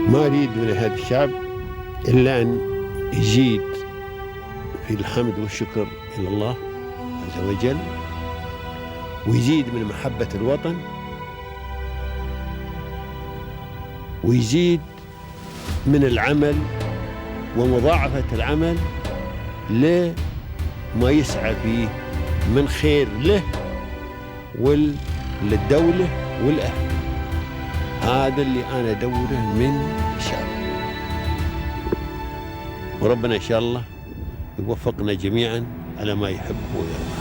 ما أريد من هذا الشعب إلا أن يزيد في الحمد والشكر إلى الله عز وجل، ويزيد من محبة الوطن، ويزيد من العمل ومضاعفة العمل لما يسعى فيه من خير له وللدولة والأهل. هذا اللي أنا أدوره من الشعب، وربنا إن شاء الله يوفقنا جميعا على ما يحب ويرضى.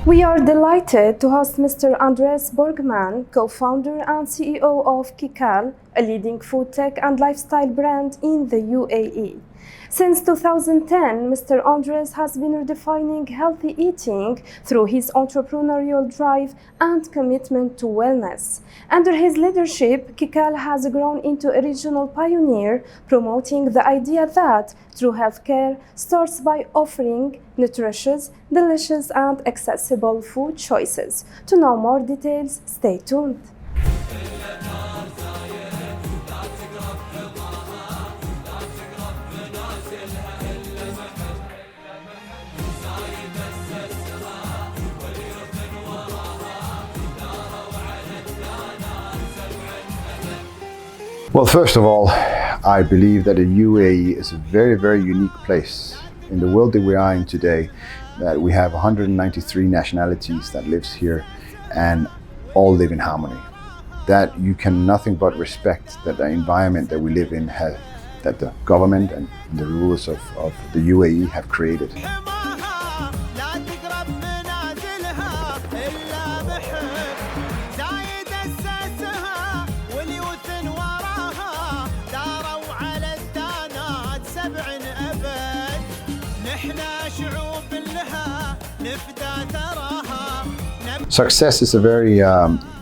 We are delighted to host Mr. Andreas Borgman, co-founder and CEO of Kcal, a leading food tech and lifestyle brand in the UAE. Since 2010, Mr. Andreas has been redefining healthy eating through his entrepreneurial drive and commitment to wellness. Under his leadership, Kcal has grown into a regional pioneer, promoting the idea that true healthcare starts by offering nutritious, delicious, and accessible food choices. To know more details, stay tuned. Well, first of all, I believe that the UAE is a very, very unique place in the world that we are in today, that we have 193 nationalities that lives here and all live in harmony. That you can nothing but respect that the environment that we live in has, that the government and the rulers of the UAE have created. Success is a very,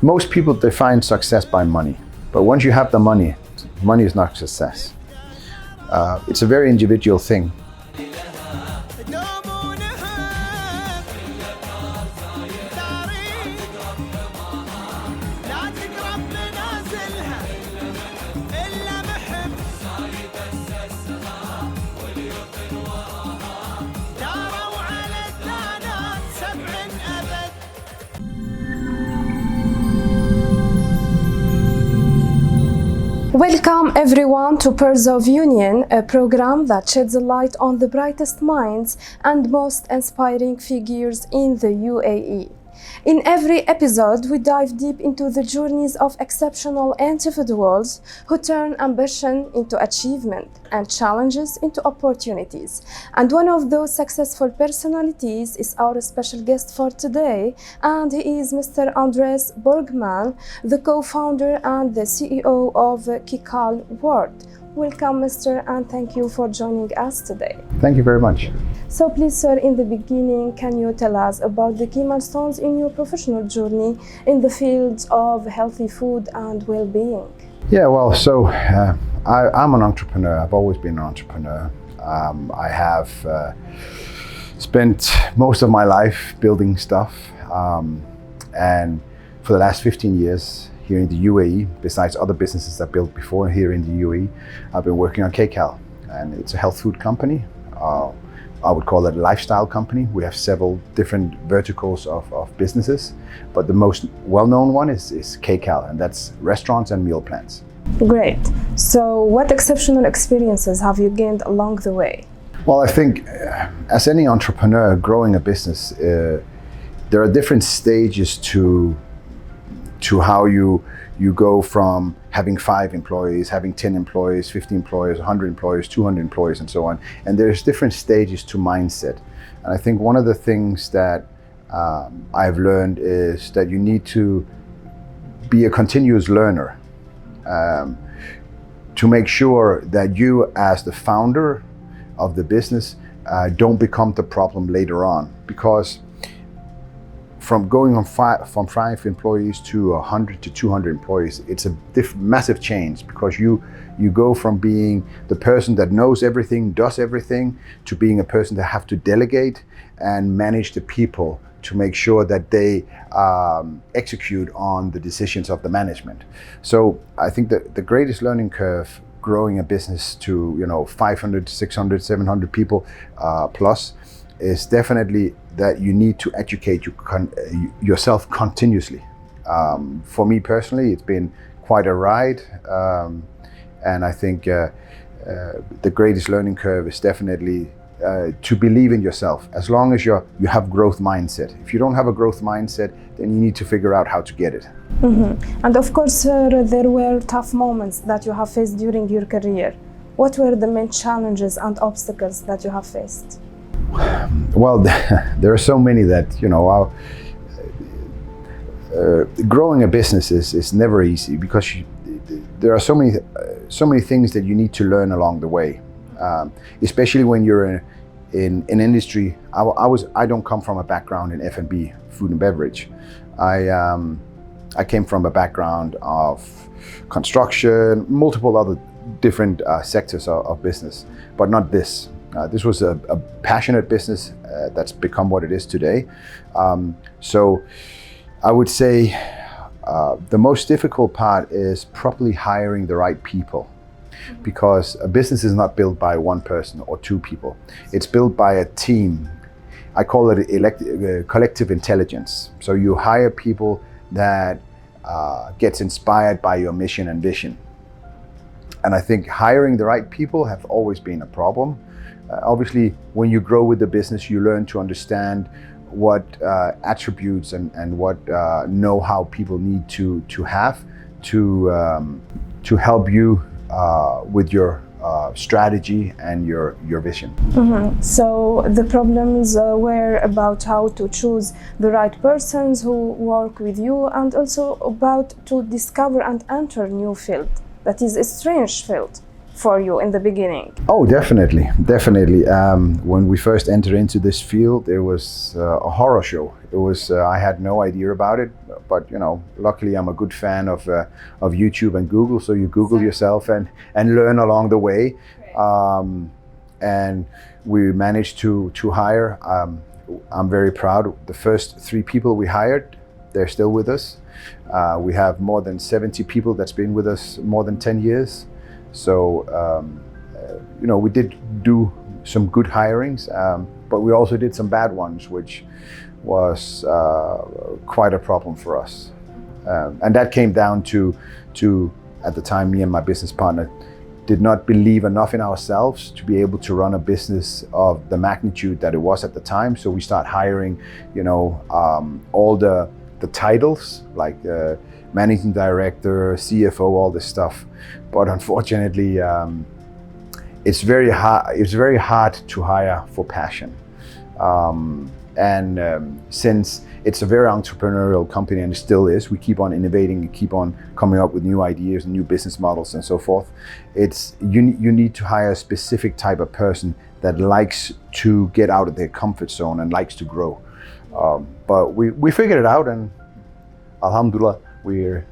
most people define success by money, but once you have the money, money is not success. It's a very individual thing. Welcome everyone to Pearls of Union, a program that sheds a light on the brightest minds and most inspiring figures in the UAE. In every episode, we dive deep into the journeys of exceptional individuals who turn ambition into achievement and challenges into opportunities. And one of those successful personalities is our special guest for today, and he is Mr. Andreas Borgman, the co-founder and the CEO of Kcal World. Welcome, Mr. and thank you for joining us today. Thank you very much. So please, sir, in the beginning, can you tell us about the key milestones in your professional journey in the fields of healthy food and well-being? Yeah, well, so I'm an entrepreneur. I've always been an entrepreneur. I have spent most of my life building stuff. And for the last 15 years, here in the UAE, besides other businesses I built before here in the UAE, I've been working on Kcal, and it's a health food company. I would call it a lifestyle company. We have several different verticals of businesses, but the most well-known one is Kcal, and that's restaurants and meal plans. Great. So what exceptional experiences have you gained along the way? Well, I think as any entrepreneur growing a business, there are different stages to how you go from having 5 employees, having 10 employees, 50 employees, 100 employees, 200 employees, and so on. And there's different stages to mindset. And I think one of the things that I've learned is that you need to be a continuous learner to make sure that you, as the founder of the business, don't become the problem later on. Because from going from 5 employees to 100 to 200 employees, it's a massive change, because you go from being the person that knows everything, does everything, to being a person that have to delegate and manage the people to make sure that they execute on the decisions of the management. So I think that the greatest learning curve growing a business to 500, 600, 700 people plus is definitely that you need to educate yourself continuously. For me personally, it's been quite a ride, and I think the greatest learning curve is definitely to believe in yourself. As long as you have growth mindset. If you don't have a growth mindset, then you need to figure out how to get it. Mm-hmm. And of course, there were tough moments that you have faced during your career. What were the main challenges and obstacles that you have faced? Well, there are so many that, growing a business is never easy, because there are so many things that you need to learn along the way, especially when you're in an industry. I don't come from a background in F&B, food and beverage. I came from a background of construction, multiple other different sectors of business, but not this. This was a passionate business that's become what it is today. So I would say the most difficult part is properly hiring the right people, because a business is not built by one person or two people. It's built by a team. I call it collective intelligence. So you hire people that gets inspired by your mission and vision. And I think hiring the right people have always been a problem. Obviously, when you grow with the business, you learn to understand what attributes and what know-how people need to have to help you with your strategy and your vision. Mm-hmm. So the problems were about how to choose the right persons who work with you, and also about to discover and enter new field. That is a strange field for you in the beginning. Oh, definitely. When we first entered into this field, it was a horror show. It was I had no idea about it, but luckily I'm a good fan of YouTube and Google. So you Google yourself and learn along the way, and we managed to hire. I'm very proud. The first 3 people we hired, they're still with us. We have more than 70 people that's been with us more than 10 years. So, we did do some good hirings, but we also did some bad ones, which was quite a problem for us. And that came down to, at the time, me and my business partner did not believe enough in ourselves to be able to run a business of the magnitude that it was at the time. So we start hiring, all the titles, like managing director, CFO, all this stuff. But unfortunately, it's very hard to hire for passion. Since it's a very entrepreneurial company, and it still is, we keep on innovating and keep on coming up with new ideas and new business models and so forth. You need to hire a specific type of person that likes to get out of their comfort zone and likes to grow. But we figured it out, and alhamdulillah, we're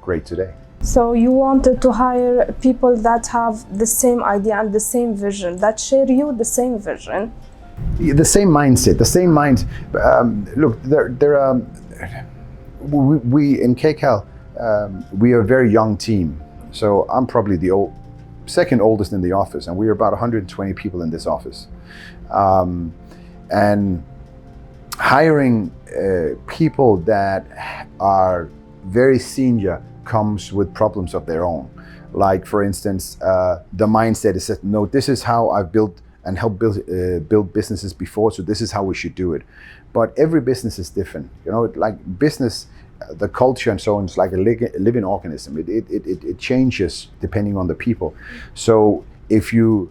great today. So you wanted to hire people that have the same idea and the same vision, that share you the same vision. The same mindset, the same mind. Look, we in Kcal, we are a very young team. So I'm probably the second oldest in the office, and we're about 120 people in this office. And hiring people that are very senior comes with problems of their own. Like, for instance, the mindset is that, no, this is how I've built and helped build businesses before, so this is how we should do it. But every business is different. Like business, the culture and so on is like a living organism. It changes depending on the people. So if you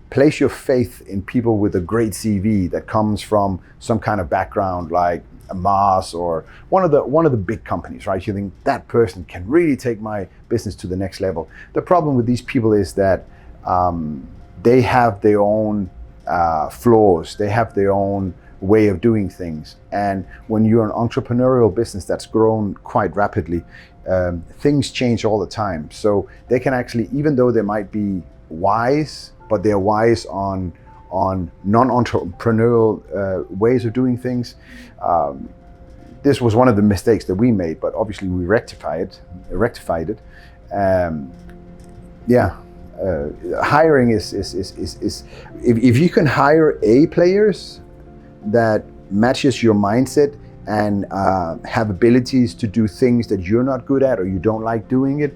place your faith in people with a great CV that comes from some kind of background like a Mars or one of the big companies, right? You think that person can really take my business to the next level. The problem with these people is that they have their own flaws. They have their own way of doing things. And when you're an entrepreneurial business that's grown quite rapidly, things change all the time. So they can actually, even though they might be wise, but they're wise on non-entrepreneurial ways of doing things. This was one of the mistakes that we made, but obviously we rectified it. Hiring is if you can hire A players that matches your mindset and have abilities to do things that you're not good at or you don't like doing it,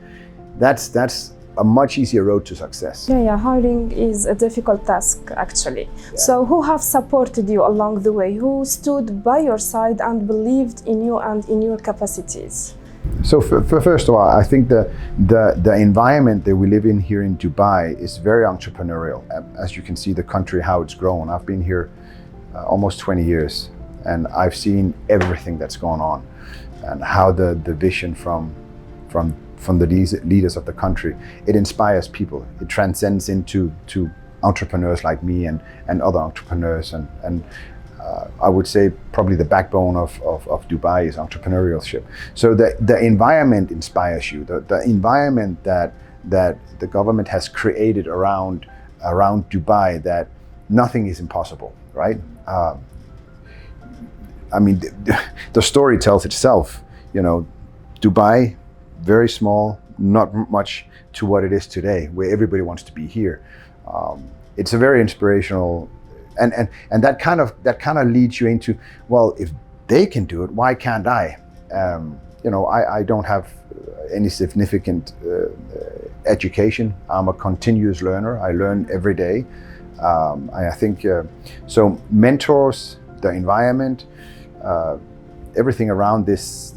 that's a much easier road to success. Yeah, hiring is a difficult task actually. Yeah. So who have supported you along the way? Who stood by your side and believed in you and in your capacities? So first of all, I think the environment that we live in here in Dubai is very entrepreneurial. As you can see, the country, how it's grown. I've been here almost 20 years and I've seen everything that's gone on and how the vision from the leaders of the country, it inspires people. It transcends into entrepreneurs like me and other entrepreneurs. And I would say probably the backbone of Dubai is entrepreneurship. So the environment inspires you. The environment that the government has created around Dubai, that nothing is impossible, right? I mean, the story tells itself. You know, Dubai, very small, not much to what it is today, where everybody wants to be here. It's a very inspirational, and that kind of leads you into, well, if they can do it, why can't I? I don't have any significant education. I'm a continuous learner. I learn every day. I think so. Mentors, the environment, everything around this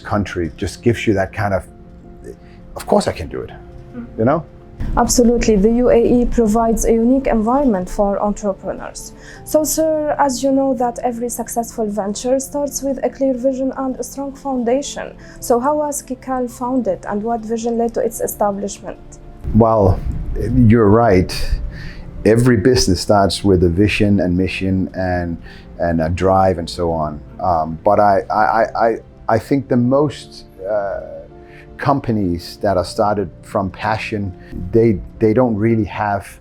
country just gives you that kind of course I can do it, you know? Absolutely. The UAE provides a unique environment for entrepreneurs. So, sir, as you know that every successful venture starts with a clear vision and a strong foundation. So how was Kcal founded and what vision led to its establishment? Well, you're right. Every business starts with a vision and mission and a drive and so on. But I think the most companies that are started from passion, they don't really have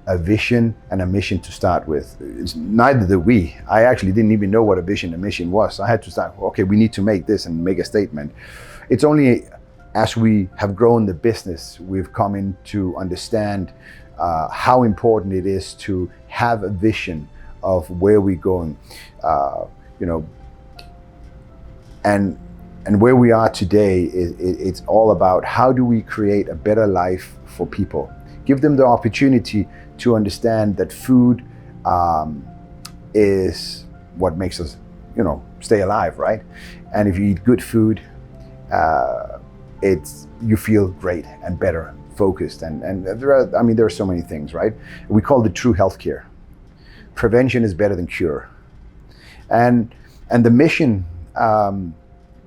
a vision and a mission to start with. Neither do we. I actually didn't even know what a vision and mission was. I had to start, okay, we need to make this and make a statement. It's only as we have grown the business, we've come in to understand how important it is to have a vision of where we're going, and where we are today. It's all about how do we create a better life for people, give them the opportunity to understand that food is what makes us, stay alive, right? And if you eat good food, you feel great and better, focused, and there are so many things, right? We call it true healthcare. Prevention is better than cure, and the mission,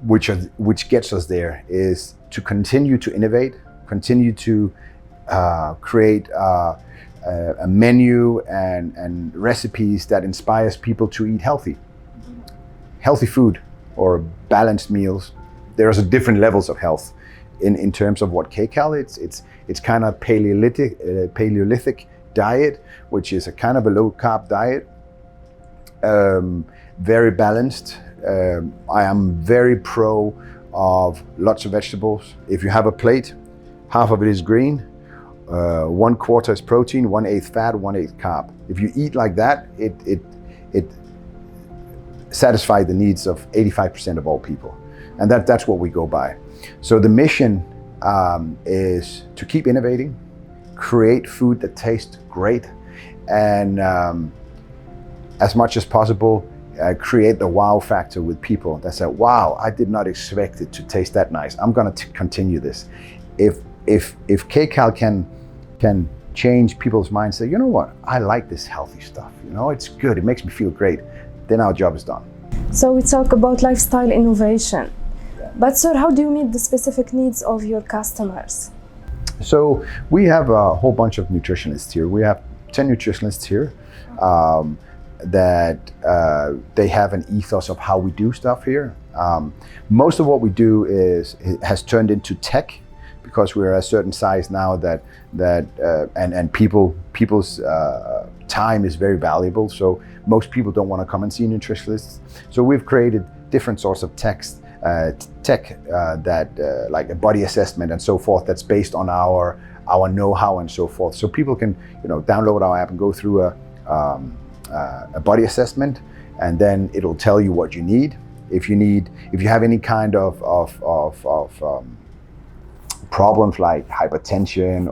which gets us there, is to continue to innovate, continue to create a menu and recipes that inspires people to eat healthy food or balanced meals. There's different levels of health in terms of what Kcal. It's kind of Paleolithic diet, which is a kind of a low carb diet, very balanced. I am very pro of lots of vegetables. If you have a plate, half of it is green, 1/4 is protein, 1/8 fat, 1/8 carb. If you eat like that, it satisfies the needs of 85% of all people, and that's what we go by. So the mission is to keep innovating, create food that tastes great, and as much as possible, create the wow factor with people that say, wow, I did not expect it to taste that nice. I'm going to continue this. If Kcal can change people's minds, say, you know what, I like this healthy stuff. It's good. It makes me feel great. Then our job is done. So we talk about lifestyle innovation. Yeah. But sir, how do you meet the specific needs of your customers? So we have a whole bunch of nutritionists here. We have 10 nutritionists here. they have an ethos of how we do stuff here. Most of what we do has turned into tech, because we're at a certain size now and people's time is very valuable. So most people don't want to come and see nutritionists. So we've created different sorts of tech that like a body assessment and so forth, that's based on our know-how and so forth. So people can download our app and go through a body assessment, and then it'll tell you what you need. If you have any kind of problems like hypertension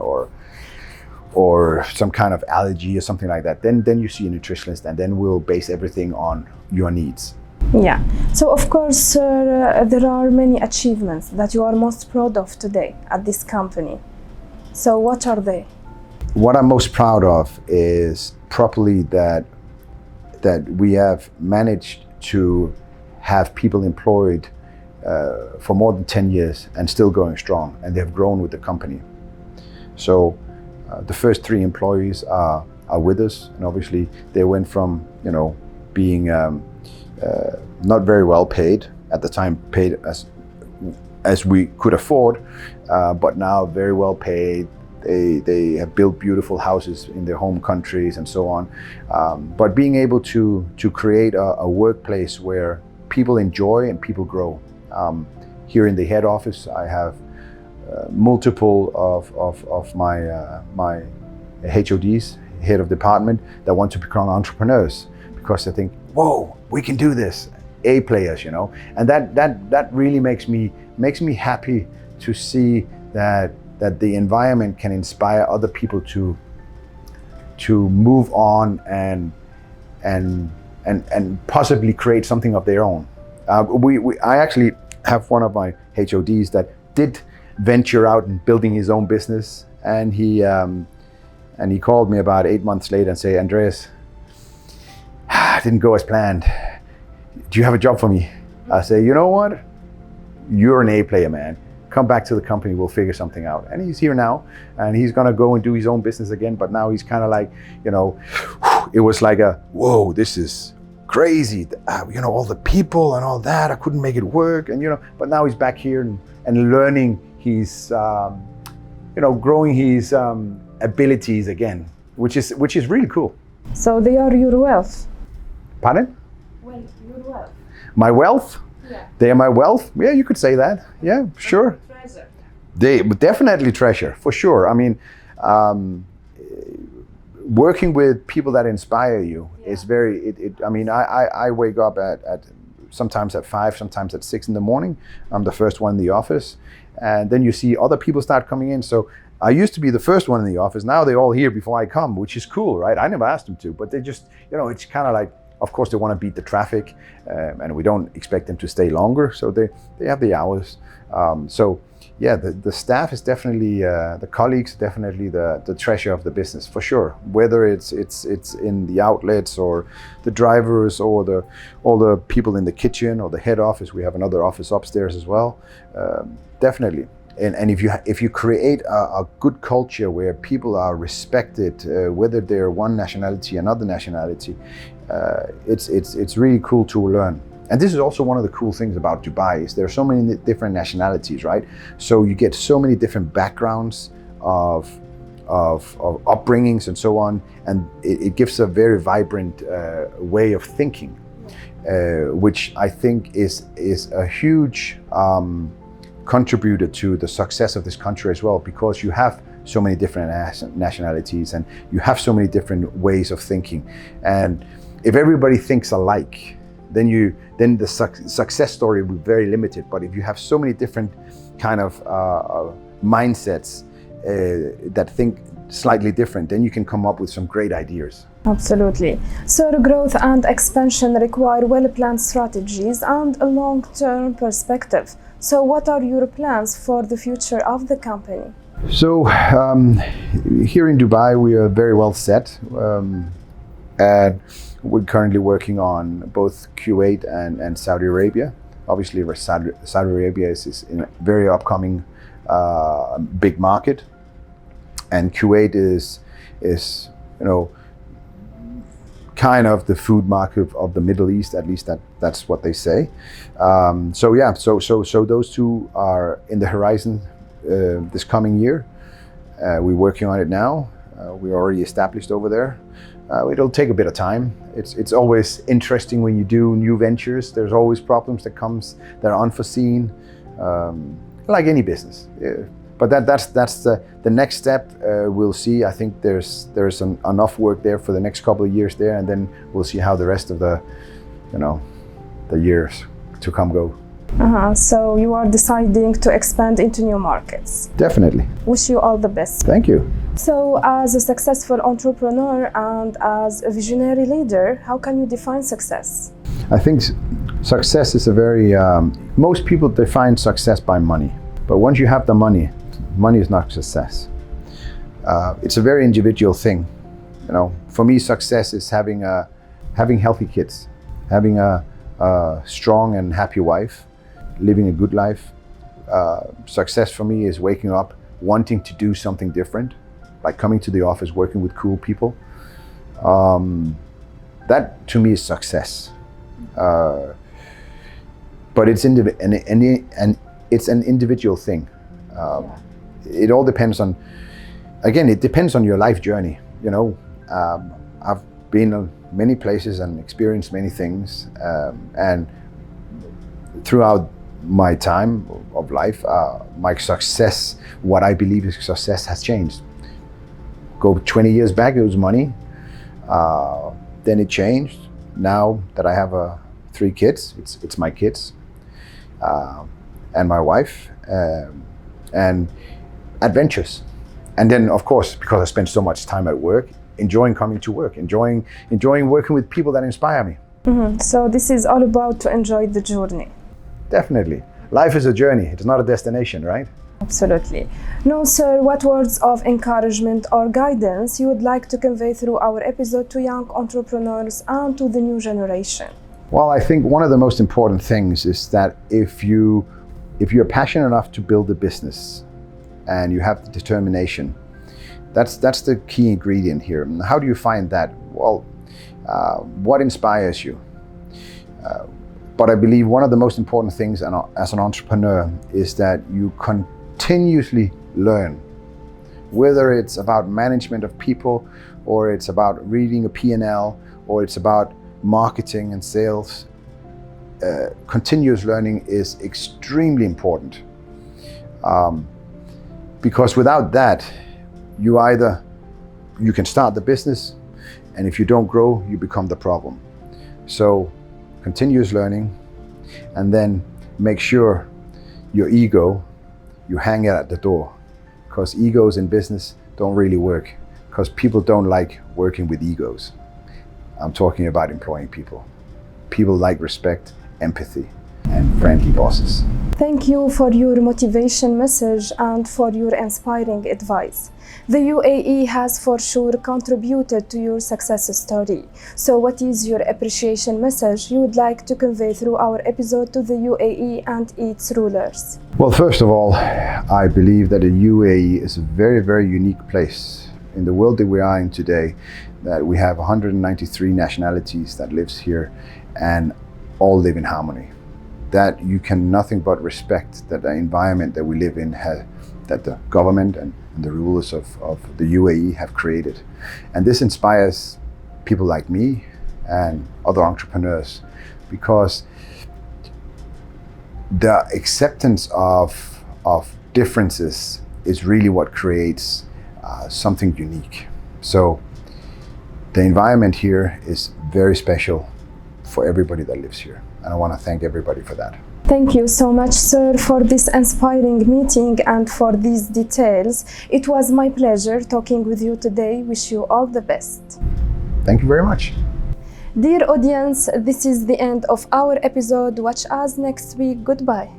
or some kind of allergy or something like that, then you see a nutritionist, and then we'll base everything on your needs. Yeah. So of course, there are many achievements that you are most proud of today at this company. So what are they? What I'm most proud of is probably that we have managed to have people employed for more than 10 years and still going strong, and they have grown with the company. So the first 3 employees are with us, and obviously they went from being not very well paid at the time, paid as we could afford, but now very well paid. They have built beautiful houses in their home countries and so on. But being able to create a workplace where people enjoy and people grow. Here in the head office, I have multiple of my HODs, head of department, that want to become entrepreneurs because they think, whoa, we can do this. A players, and that really makes me happy to see that the environment can inspire other people to move on and possibly create something of their own. I actually have one of my HODs that did venture out and building his own business, and he called me about 8 months later and say, Andreas, it didn't go as planned. Do you have a job for me? I say, you know what? You're an A player, man. Come back to the company, we'll figure something out. And he's here now, and he's gonna go and do his own business again, but now he's kind of like, it was like whoa, this is crazy. All the people and all that, I couldn't make it work, and but now he's back here and learning his, growing his abilities again, which is really cool. So they are your wealth. Pardon? Well, your wealth. My wealth? Yeah. They are my wealth? Yeah, you could say that. Yeah, sure. Treasure. They definitely treasure, for sure. I mean, working with people that inspire you is very, I wake up at sometimes at 5, sometimes at 6 in the morning. I'm the first one in the office. And then you see other people start coming in. So I used to be the first one in the office. Now they're all here before I come, which is cool, right? I never asked them to, but they just, it's kind of like, of course, they want to beat the traffic, and we don't expect them to stay longer. So they have the hours. So yeah, the staff is definitely, the colleagues, definitely the treasure of the business, for sure. Whether it's in the outlets or the drivers or all the people in the kitchen or the head office. We have another office upstairs as well. Definitely. And if you create a good culture where people are respected, whether they're one nationality, another nationality, it's really cool to learn. And this is also one of the cool things about Dubai, is there are so many different nationalities, right? So you get so many different backgrounds of upbringings and so on, and it gives a very vibrant way of thinking, which I think is a huge contributor to the success of this country as well, because you have so many different nationalities and you have so many different ways of thinking. And if everybody thinks alike, then the success story will be very limited. But if you have so many different kind of mindsets that think slightly different, then you can come up with some great ideas. Absolutely. So growth and expansion require well-planned strategies and a long-term perspective. So what are your plans for the future of the company? So here in Dubai, we are very well set. And we're currently working on both Kuwait and Saudi Arabia. Obviously, Saudi Arabia is in a very upcoming big market. And Kuwait is kind of the food market of the Middle East. At least that's what they say. So yeah, so those two are in the horizon this coming year. We're working on it now. We're already established over there. It'll take a bit of time. It's always interesting when you do new ventures. There's always problems that are unforeseen, like any business. But that's the next step. We'll see. I think there's enough work there for the next couple of years there, and then we'll see how the rest of the years to come go. So you are deciding to expand into new markets. Definitely. Wish you all the best. Thank you. So as a successful entrepreneur and as a visionary leader, how can you define success? I think success is a very, most people define success by money. But once you have the money is not success. It's a very individual thing. For me, success is having healthy kids, having a strong and happy wife, living a good life. Success for me is waking up, wanting to do something different, like coming to the office, working with cool people. That to me is success. But it's it's an individual thing. It all depends on, again, it depends on your life journey. I've been in many places and experienced many things, and throughout my time of life, my success, what I believe is success, has changed. Go 20 years back, it was money. Then it changed. Now that I have 3 kids, it's my kids and my wife, and adventures. And then, of course, because I spend so much time at work, enjoying coming to work, enjoying working with people that inspire me. So this is all about to enjoy the journey. Definitely. Life is a journey. It's not a destination, right? Absolutely. No, sir, what words of encouragement or guidance you would like to convey through our episode to young entrepreneurs and to the new generation? Well, I think one of the most important things is that if you're passionate enough to build a business and you have the determination, that's the key ingredient here. And how do you find that? Well, what inspires you? But I believe one of the most important things as an entrepreneur is that you continuously learn, whether it's about management of people, or it's about reading a P&L, or it's about marketing and sales. Continuous learning is extremely important, because without that, you can start the business, and if you don't grow, you become the problem. So continuous learning, and then make sure your ego, you hang it at the door, because egos in business don't really work, because people don't like working with egos. I'm talking about employing people. People like respect, empathy, and friendly bosses. Thank you for your motivation message and for your inspiring advice. The UAE has for sure contributed to your success story. So what is your appreciation message you would like to convey through our episode to the UAE and its rulers? Well, first of all, I believe that the UAE is a very, very unique place in the world that we are in today, that we have 193 nationalities that lives here and all live in harmony. That you can nothing but respect that the environment that we live in that the government and the rulers of the UAE have created. And this inspires people like me and other entrepreneurs, because the acceptance of differences is really what creates something unique. So the environment here is very special for everybody that lives here. And I want to thank everybody for that. Thank you so much, sir, for this inspiring meeting and for these details. It was my pleasure talking with you today. Wish you all the best. Thank you very much. Dear audience, this is the end of our episode. Watch us next week. Goodbye.